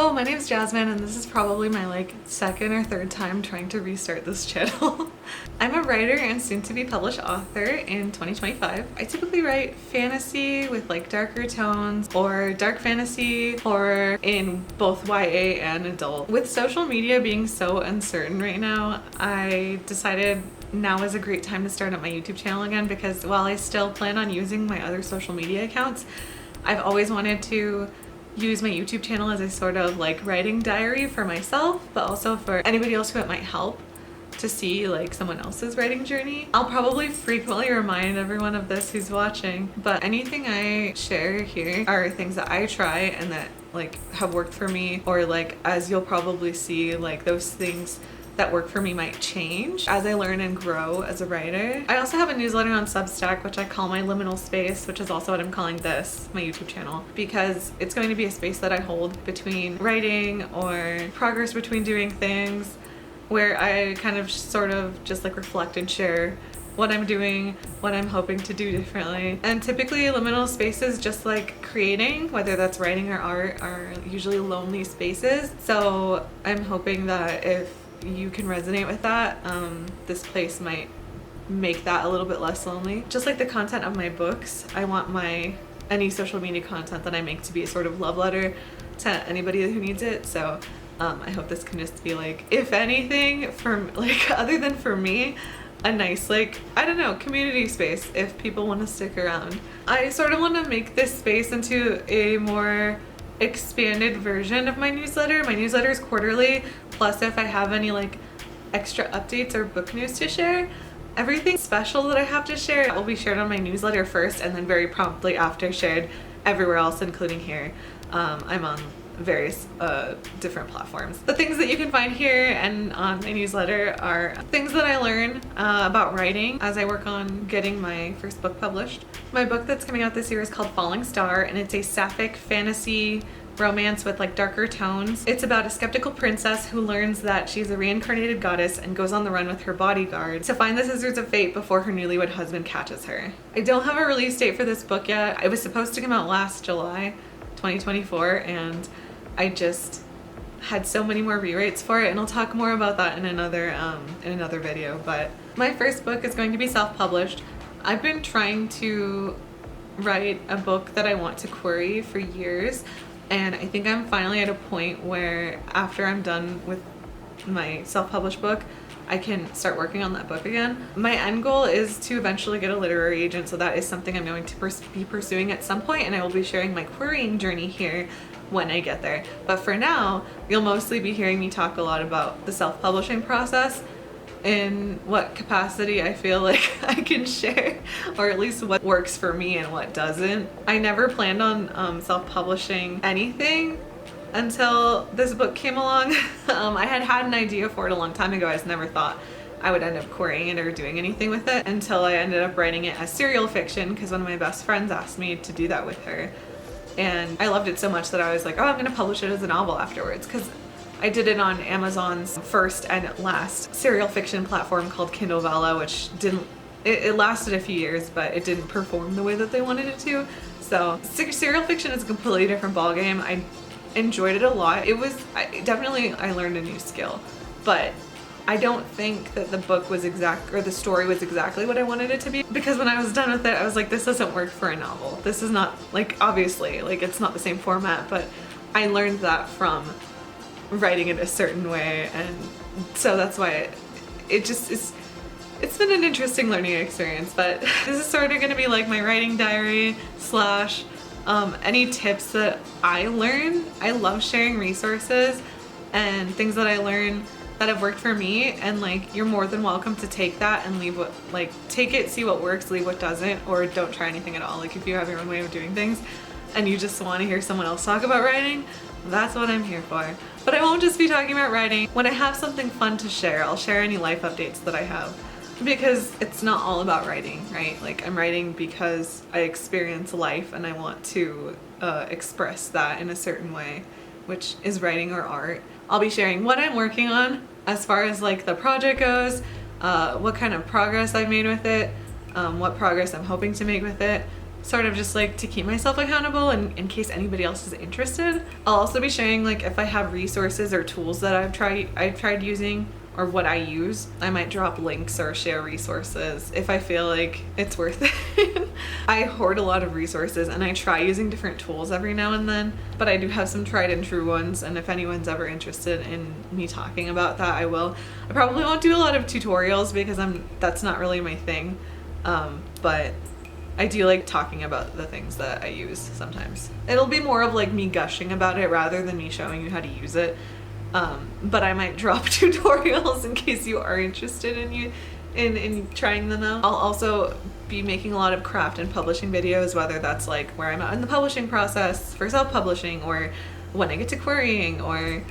Hello, my name is Jasmine and this is probably my second or third time trying to restart this channel. I'm a writer and soon to be published author in 2025. I typically write fantasy with darker tones or dark fantasy, horror in both YA and adult. With social media being so uncertain right now, I decided now is a great time to start up my YouTube channel again, because while I still plan on using my other social media accounts, I've always wanted to use my YouTube channel as a sort of writing diary for myself, but also for anybody else who it might help to see someone else's writing journey. I'll probably frequently remind everyone of this who's watching, but anything I share here are things that I try and that have worked for me, or as you'll probably see, those things that work for me might change as I learn and grow as a writer. I also have a newsletter on Substack, which I call my liminal space, which is also what I'm calling this, my YouTube channel, because it's going to be a space that I hold between writing or progress between doing things, where I kind of sort of just reflect and share what I'm doing, what I'm hoping to do differently. And typically liminal spaces, just like creating, whether that's writing or art, are usually lonely spaces. So I'm hoping that if you can resonate with that, this place might make that a little bit less lonely. Just like the content of my books, I want any social media content that I make to be a sort of love letter to anybody who needs it. So I hope this can just be if anything, other than for me, a nice I don't know, community space if people want to stick around. I sort of want to make this space into a more expanded version of my newsletter. My newsletter is quarterly, plus if I have any extra updates or book news to share, everything special that I have to share will be shared on my newsletter first, and then very promptly after shared everywhere else, including here. I'm on various different platforms. The things that you can find here and on my newsletter are things that I learn about writing as I work on getting my first book published. My book that's coming out this year is called Falling Star, and it's a sapphic fantasy romance with darker tones. It's about a skeptical princess who learns that she's a reincarnated goddess and goes on the run with her bodyguard to find the Scissors of Fate before her newlywed husband catches her. I don't have a release date for this book yet. It was supposed to come out last July 2024, and I just had so many more rewrites for it, and I'll talk more about that in another video. But my first book is going to be self-published. I've been trying to write a book that I want to query for years, and I think I'm finally at a point where after I'm done with my self-published book, I can start working on that book again. My end goal is to eventually get a literary agent, so that is something I'm going to be pursuing at some point, and I will be sharing my querying journey here when I get there. But for now, you'll mostly be hearing me talk a lot about the self-publishing process, in what capacity I feel like I can share, or at least what works for me and what doesn't. I never planned on self-publishing anything until this book came along. I had an idea for it a long time ago. I just never thought I would end up querying it or doing anything with it until I ended up writing it as serial fiction, because one of my best friends asked me to do that with her. And I loved it so much that I was like, oh, I'm gonna publish it as a novel afterwards, because I did it on Amazon's first and last serial fiction platform called Kindle Vella, which it lasted a few years, but it didn't perform the way that they wanted it to. So serial fiction is a completely different ballgame. I enjoyed it a lot. I learned a new skill, but I don't think that the book was the story was exactly what I wanted it to be, because when I was done with it, I was like, this doesn't work for a novel. This is not, obviously, it's not the same format, but I learned that from writing it a certain way, and so that's why it's been an interesting learning experience. But this is sort of going to be my writing diary slash any tips that I learn. I love sharing resources and things that I learn that have worked for me, and you're more than welcome to take that and leave take it, see what works, leave what doesn't, or don't try anything at all. If you have your own way of doing things and you just want to hear someone else talk about writing, that's what I'm here for. But I won't just be talking about writing. When I have something fun to share, I'll share any life updates that I have, because it's not all about writing, right? I'm writing because I experience life and I want to express that in a certain way, which is writing or art. I'll be sharing what I'm working on as far as the project goes, what kind of progress I've made with it, what progress I'm hoping to make with it, sort of just like to keep myself accountable and in case anybody else is interested. I'll also be sharing like if I have resources or tools that I've tried using or what I use. I might drop links or share resources if I feel like it's worth it. I hoard a lot of resources and I try using different tools every now and then, but I do have some tried and true ones, and if anyone's ever interested in me talking about that, I will. I probably won't do a lot of tutorials because that's not really my thing, but I do like talking about the things that I use sometimes. It'll be more of like me gushing about it rather than me showing you how to use it. But I might drop tutorials in case you are interested in trying them out. I'll also be making a lot of craft and publishing videos, whether that's like where I'm at in the publishing process for self-publishing, or when I get to querying, or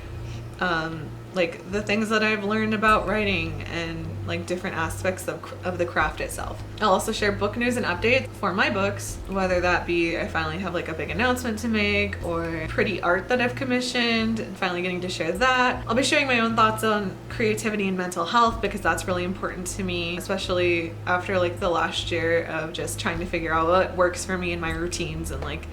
like the things that I've learned about writing and like different aspects of the craft itself. I'll also share book news and updates for my books, whether that be I finally have like a big announcement to make or pretty art that I've commissioned and finally getting to share that. I'll be sharing my own thoughts on creativity and mental health because that's really important to me, especially after like the last year of just trying to figure out what works for me and my routines and like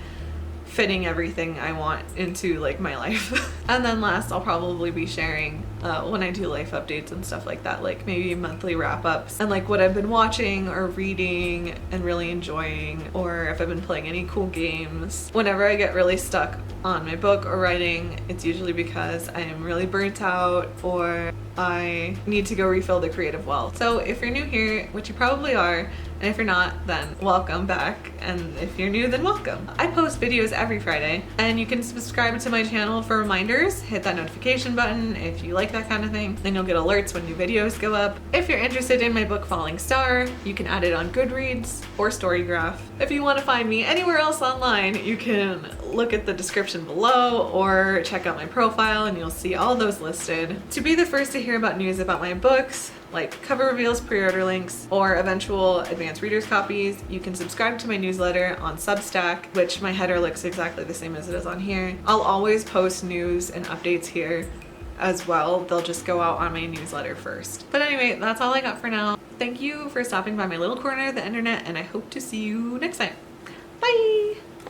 fitting everything I want into like my life. And then last, I'll probably be sharing when I do life updates and stuff like that, like maybe monthly wrap-ups and like what I've been watching or reading and really enjoying, or if I've been playing any cool games. Whenever I get really stuck on my book or writing, it's usually because I am really burnt out or I need to go refill the creative well. So if you're new here, which you probably are, and if you're not, then welcome back. And if you're new, then welcome. I post videos every Friday, and you can subscribe to my channel for reminders. Hit that notification button if you like that kind of thing. Then you'll get alerts when new videos go up. If you're interested in my book Falling Star, you can add it on Goodreads or StoryGraph. If you want to find me anywhere else online, you can look at the description below or check out my profile and you'll see all those listed. To be the first to hear about news about my books, like cover reveals, pre-order links, or eventual advanced readers copies, you can subscribe to my newsletter on Substack, which my header looks exactly the same as it is on here. I'll always post news and updates here as well. They'll just go out on my newsletter first. But anyway, that's all I got for now. Thank you for stopping by my little corner of the internet, and I hope to see you next time. Bye!